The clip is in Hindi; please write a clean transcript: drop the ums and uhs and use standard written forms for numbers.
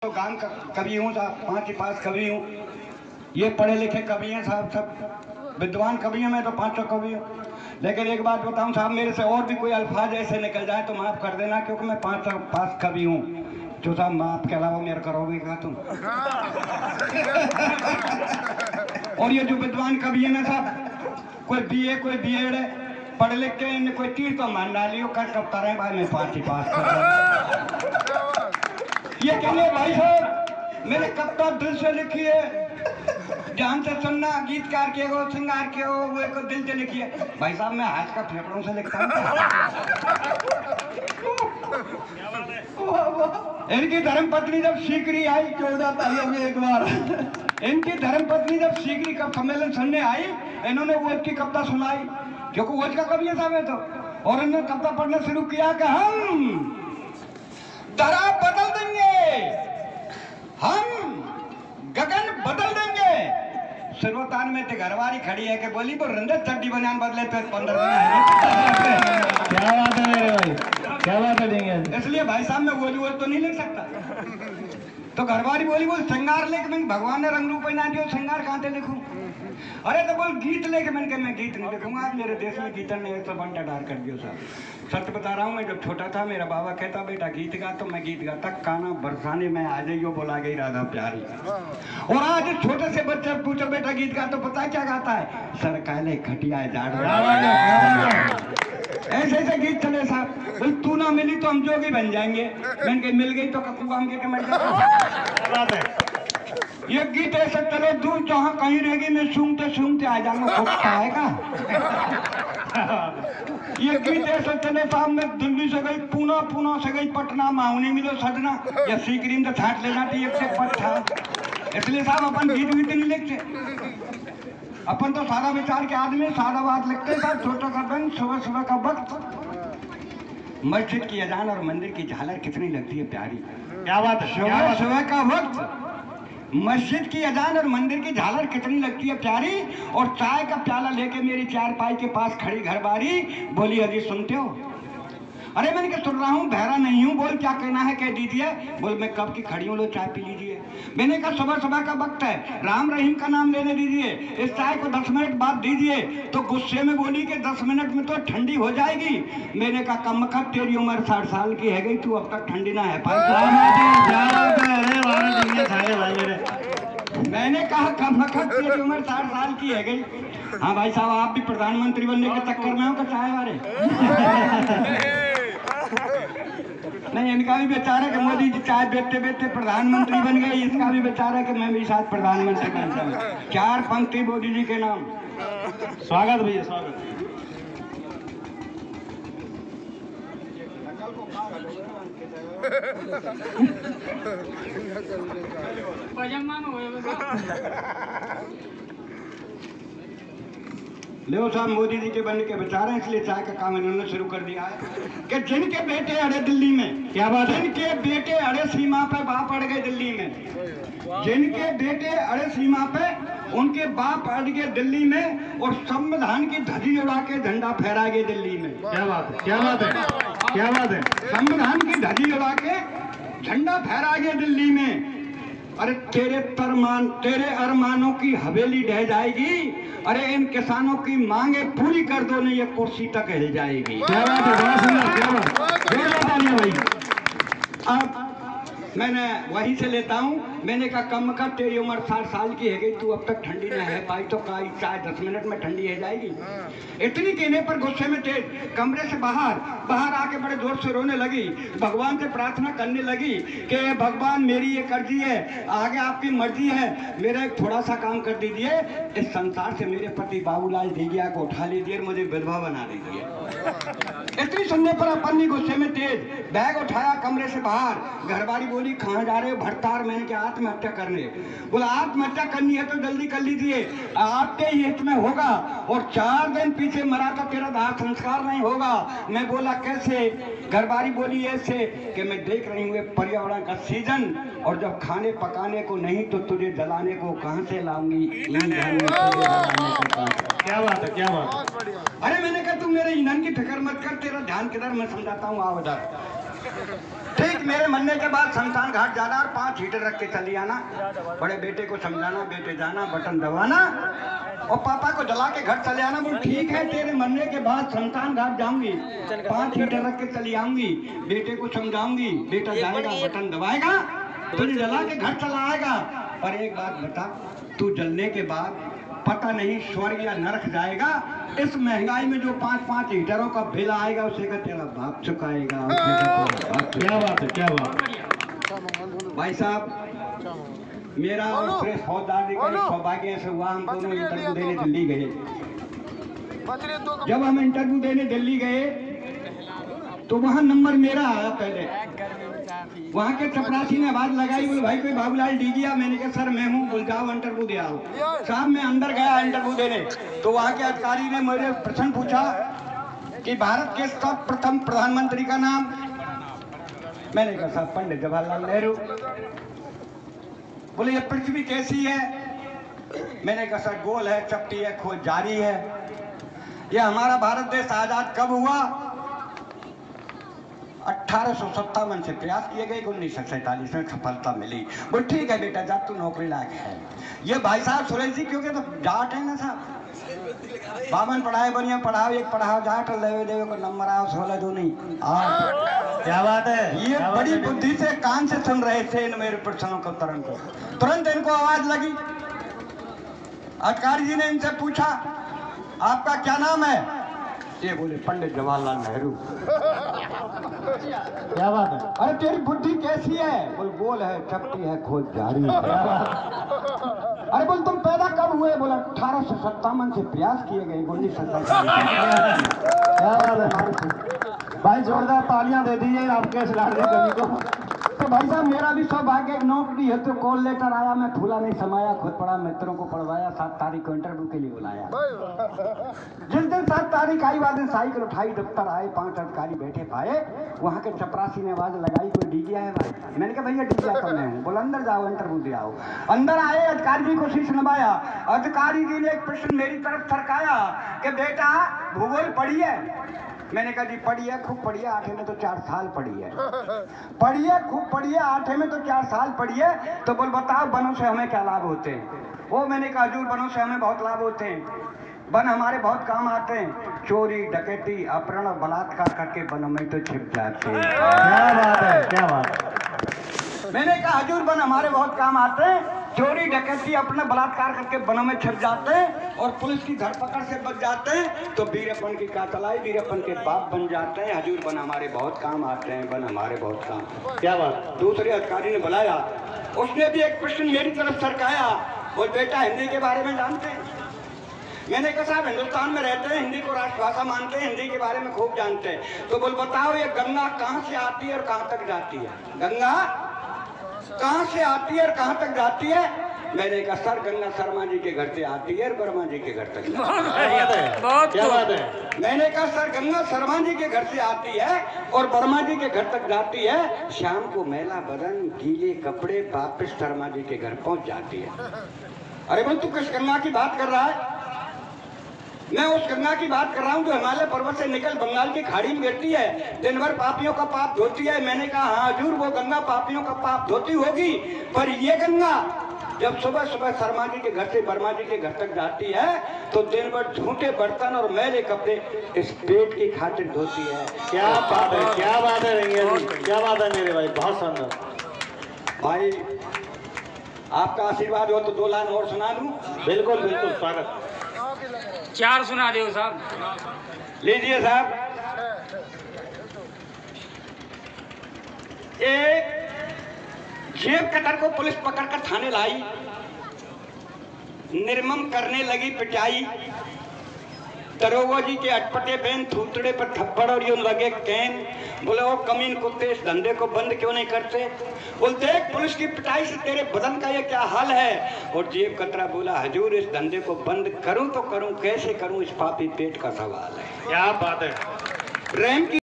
तो गान का कवि हूँ साहब, 5 पास कवि हूँ। ये पढ़े लिखे कवि हैं साहब, सब विद्वान कवि हैं, मैं तो 500 कवि हूँ। लेकिन एक बात बताऊँ साहब, मेरे से और भी कोई अल्फाज ऐसे निकल जाए तो माफ़ कर देना, क्योंकि मैं 500 पास कवि हूँ। जो साहब माफ के अलावा मेरे करोगे क्या तुम? और ये जो विद्वान कवि है ना साहब, कोई बीए कोई बीएड है, पढ़ लिख के इन्हें कोई तीर तो मान डालियो कर कब रहे भाई, मैं 5 पास कर। ये कहने भाई साहब मैंने कविता दिल से लिखी है, ध्यान से सुनना, गीतकार के हो, श्रृंगार के हो, वो को दिल से लिखी है। भाई साहब मैं हाथ का फेफड़ों से लिखता हूँ। इनकी धर्मपत्नी जब सीकरी आई 14 तारीख में एक बार, इनकी धर्मपत्नी जब सीकरी का सम्मेलन सुनने आई, इन्होंने वो की कविता सुनाई, क्योंकि वो का कवि साहब है तो, और इन्होंने कविता पढ़ना शुरू किया कि हम धरा बदल देंगे, हम गगन बदल देंगे। सर्वतान में घरवारी खड़ी है कि बोली वो रंजन चड्डी बनियान बदले तो 15 दिन। क्या बात है मेरे भाई, क्या बात है देंगे। इसलिए भाई साहब मैं बोली तो नहीं लिख सकता। तो घरवारी बोली बोल श्रृंगार लेके मैं भगवान ने रंग रूप पहना दियो, श्रृंगार कहाँ से लिखूं? अरे तो बोल गीत लेके मैंने कहा मैं गीत नहीं लिखूंगा। आज मेरे देश में गीतन ने तो बंटा डार कर दिया साहब। सत्य बता रहा हूँ, मैं जब छोटा था मेरा बाबा कहता बेटा गीत गा, तो मैं गीत गाता, काना बरसाने में आ जाइयो बोला गई राधा प्यारी। और आज छोटे से बच्चे पूछो बेटा गीत गा, तो पता क्या गाता है? सर काले खटिया जाड़। ऐसे ऐसे गीत चले साहब। बोल तू ना मिली तो हम जोगी बन जाएंगे, मैंने कहा मिल गई तो ककू आम के मर जाए। ये गीत ऐसे चलो दूर जहाँ कहीं रहेगी, मैं सूंघते सूंघते आ जाऊंगा आएगा। ये गीत ऐसे चले साहब, मैं दिल्ली से गई पूना, पूना से गई पटना, माउनी मिलो सजना, या सीकरीम तो छाट ले जाती एक से पट्टा। इसलिए साहब अपन गीत वीत नहीं लिखते, अपन तो सादा विचार के आदमी, सादा बात लिखते हैं साहब। छोटा का बन सुबह सुबह का वक्त, मस्जिद की अजान और मंदिर की झालर कितनी लगती है प्यारी। क्या बात है, सुबह सुबह का वक्त मस्जिद की अजान और मंदिर की झालर कितनी लगती है प्यारी। और चाय का प्याला लेके मेरी चारपाई के पास खड़ी घरवारी बोली अजी सुनते हो? अरे मैंने क्या सुन रहा हूँ, बहरा नहीं हूँ, बोल क्या कहना है कह दीजिए। बोल मैं कब की खड़ी हूँ, लो चाय पी लीजिए। मैंने कहा सुबह सुबह का वक्त है, राम रहीम का नाम लेने दीजिए, इस चाय को 10 मिनट बाद दीजिए। तो गुस्से में बोली कि 10 मिनट में तो ठंडी हो जाएगी। मैंने कहा कम वक्त तेरी उम्र 60 साल की है गई, तू अब तक ठंडी ना है पाई। मैंने कहा कम वक्त तेरी उम्र 60 साल की है गई। हाँ भाई साहब आप भी प्रधानमंत्री बनने के चक्कर में हो क्या चाय वाले? नहीं, इनका भी बेचारा कि मोदी जी चाय बेचते बेचते प्रधानमंत्री बन गए, इसका भी बेचारा कि मैं भी साथ प्रधानमंत्री बन जाऊँ। 4 पंक्ति मोदी जी के नाम। स्वागत भैया, स्वागत। ले साहब मोदी जी के बनने के बेचारे, इसलिए चाय का काम इन्होंने शुरू कर दिया है कि जिनके बेटे अड़े दिल्ली में। क्या बात है? जिनके बेटे अड़े सीमा पे, बाप अड़ गए दिल्ली में। जिनके बेटे अड़े सीमा पे, उनके बाप अड़ गए दिल्ली में, और संविधान की धज्जी उड़ा के झंडा फहरा गए दिल्ली में। क्या बात है, क्या बात है, क्या बात है। संविधान की धज्जी उड़ा के झंडा फहरा गए दिल्ली में। अरे तेरे अरमानों की हवेली ढह जाएगी। अरे इन किसानों की मांगे पूरी कर दो, नहीं ये कुर्सी तक हिल जाएगी। क्या बात है, बड़ा सुंदर, क्या बात भाई। अब मैंने वहीं से लेता हूँ। मैंने कहा कम कर तेरी उम्र 60 साल की है गई, तू अब तक ठंडी न है पाई, तो का चाय 10 मिनट में ठंडी है जाएगी। इतनी कहने पर गुस्से में तेज कमरे से बाहर आके बड़े जोर से रोने लगी, भगवान से प्रार्थना करने लगी कि भगवान मेरी ये कर्जी है, आगे आपकी मर्जी है, मेरा एक थोड़ा सा काम कर दीजिए, इस संसार से मेरे पति बाबूलाल देगिया को उठा लीजिए, मुझे विधवा बना दीजिए। इतनी सुनने पर अपन भी गुस्से में तेज बैग उठाया कमरे से बाहर। घरवाली बोली कहाँ जा रहे हो? भरतार। मैंने क्या आत्महत्या करने? बोला आत्महत्या करनी है तो जल्दी कर लीजिए, आपके ही हित में होगा, और 4 दिन पीछे मरा तो तेरा दाह संस्कार नहीं होगा। मैं बोला कैसे? घरवाली बोली ऐसे कि मैं देख रही हूँ पर्यावरण का सीजन, और जब खाने पकाने को नहीं तो तुझे जलाने को कहाँ से लाऊंगी? क्या बात है, क्या बात। अरे मैंने कहा तू मेरे ईंधन की फिक्र मत कर, तेरा ध्यान किधर, मैं समझाता हूँ, आओ इधर। ठीक मेरे मरने के बाद शमशान घाट जाना और 5 हीटर रख के चली आना, बड़े बेटे को समझाना, बेटे जाना बटन दबाना और पापा को जला के घर चले आना। बोल ठीक है, तेरे मरने के बाद शमशान घाट जाऊंगी, 5 हीटर रख के चली आऊंगी, बेटे को समझाऊंगी, बेटा जाएगा बटन दबाएगा, तुझे जला के घर चला आएगा। पर एक बात बता, तू जलने के बाद पता नहीं स्वर्ग या नरक जाएगा। इस महंगाई में जो 5-5 हीटरों का बिल आएगा उसे का तेरा बाप चुकाएगा। क्या बात है, क्या बात। भाई साहब, मेरा और प्रेस फौजदारी का सौभाग्य से हुआ, हम दोनों इंटरव्यू देने दिल्ली गए। जब हम इंटरव्यू देने दिल्ली गए तो वहाँ नंबर मेरा आया पहले। वहाँ के चपरासी ने आवाज लगाई, बोले भाई कोई बाबूलाल डी गया। मैंने कहा सर मैं हूँ, बोल जाओ इंटरव्यू दे आओ। साहब मैं अंदर गया इंटरव्यू देने, तो वहाँ के अधिकारी ने मेरे प्रश्न पूछा कि भारत के सर्वप्रथम प्रधानमंत्री का नाम। मैंने कहा साहब पंडित जवाहरलाल नेहरू। बोले ये पृथ्वी कैसी है? मैंने कहा सर गोल है, चपटी है, खोज जारी है। ये हमारा भारत देश आजाद कब हुआ? 1857 से प्रयास किए गए, 1947 में सफलता मिली। बोल ठीक है बेटा, जब तू नौकरी लायक है। ये भाई साहब सुरेश जी क्योंकि तो जाट है ना साहब, बावन पढ़ाए बनिया पढ़ाओ, एक पढ़ाओ जाट, लेवे देवे को नंबर आओ 16 दो नहीं 8। क्या बात है, ये बड़ी बुद्धि से कान से सुन रहे थे इन मेरे प्रश्नों को। तुरंत इनको आवाज लगी। अधिकारी जी ने इनसे पूछा आपका क्या नाम है? ये बोले पंडित जवाहरलाल नेहरू। क्या बात है। अरे तेरी बुद्धि कैसी है? बोल गोल है, चपटी है, खोज जारी है। अरे बोल तुम पैदा कब हुए? बोला 1857 से प्रयास किए गए, 1947। क्या बात है भाई, जोरदार तालियां दे दीजिए आपके इस लाडली कवि को। तो भाई साहब मेरा भी सौभाग्य, एक नौकरी है तो कॉल लेटर आया, मैं फूला नहीं समाया, खुद पढ़ा, मित्रों को पढ़वाया, 7 तारीख को इंटरव्यू के लिए बुलाया। जिस दिन 7 तारीख आई, बाद में साइकिल उठाई, दफ्तर आए, 5 अधिकारी बैठे पाए। वहाँ के चपरासी ने आवाज लगाई कोई डीजिया है भाई? मैंने कहा भैया डीजिया तो मैं हूँ। बोला अंदर जाओ इंटरव्यू दे आओ। अंदर आए, अधिकारी जी को शीश नवाया। अधिकारी जी ने एक प्रश्न मेरी तरफ सरकाया कि बेटा भूगोल पढ़ी है? मैंने कहा जी पढ़ी है, खूब पढ़ी है, 8 में तो 4 साल पढ़ी है। पढ़ी है, खूब पढ़ी है, 8 में तो 4 साल पढ़ी है। तो बोल बताओ वनों से हमें क्या लाभ होते हैं? वो मैंने कहा हजूर वनों से हमें बहुत लाभ होते हैं, वन हमारे बहुत काम आते हैं, चोरी डकैती अपहरण और बलात्कार करके वनों में तो छिप जाते हैं। क्या बात है, क्या बात है। मैंने कहा हजूर वन हमारे बहुत काम आते हैं, चोरी डकैती अपना बलात्कार करके वनों में छिप जाते हैं और पुलिस की धरपकड़ से बच जाते हैं, तो वीरप्पन की कातलाई वीरप्पन के बाप बन जाते हैं। हजूर वन हमारे बहुत काम आते हैं, वन हमारे बहुत काम। क्या बात। दूसरे अधिकारी ने बुलाया, उसने भी एक प्रश्न मेरी तरफ सरकाया, और बेटा हिंदी के बारे में जानते हैं? मैंने कहा साहब हिंदुस्तान में रहते हैं, हिंदी को राष्ट्रभाषा मानते हैं, हिंदी के बारे में खूब जानते हैं। तो बोल बताओ ये गंगा कहाँ से आती है और कहाँ तक जाती है? गंगा कहाँ से आती है और कहाँ तक जाती है? मैंने कहा सर गंगा शर्मा जी के घर से आती है और वर्मा जी के घर तक जाती है। क्या बात है। मैंने कहा सर गंगा शर्मा जी के घर से आती है और वर्मा जी के घर तक जाती है, शाम को मैला बदन गीले कपड़े वापिस शर्मा जी के घर पहुंच जाती है। अरे बोल तू किस गंगा की बात कर रहा है? मैं उस गंगा की बात कर रहा हूँ जो हिमालय पर्वत से निकल बंगाल की खाड़ी में गिरती है, दिन भर पापियों का पाप धोती है। मैंने कहा हाँ हजूर वो गंगा पापियों का पाप धोती होगी, पर ये गंगा जब सुबह सुबह शर्मा जी के घर से वर्मा जी के घर तक जाती है तो दिन भर झूठे बर्तन और मैले कपड़े इस पेट की खातिर धोती है। क्या बात है, क्या बात है रंगीला जी, क्या बात है मेरे भाई, बहुत सुंदर। भाई आपका आशीर्वाद हो तो 2 लाइन और सुना दूं? बिल्कुल बिल्कुल, स्वागत। 4 सुना दो साहब। लीजिए साहब। एक जेब कतर को पुलिस पकड़कर थाने लाई, निर्मम करने लगी पिटाई, दरोगा जी के अटपटे बैन थूतड़े पर थप्पड़ और यूं लगे कैन। बोले ओ कमीन कुत्ते इस धंधे को बंद क्यों नहीं करते? बोल देख पुलिस की पिटाई से तेरे बदन का ये क्या हाल है? और जेब कतरा बोला हजूर इस धंधे को बंद करूं तो करूं कैसे करूं, इस पापी पेट का सवाल है। क्या बात है। रहम की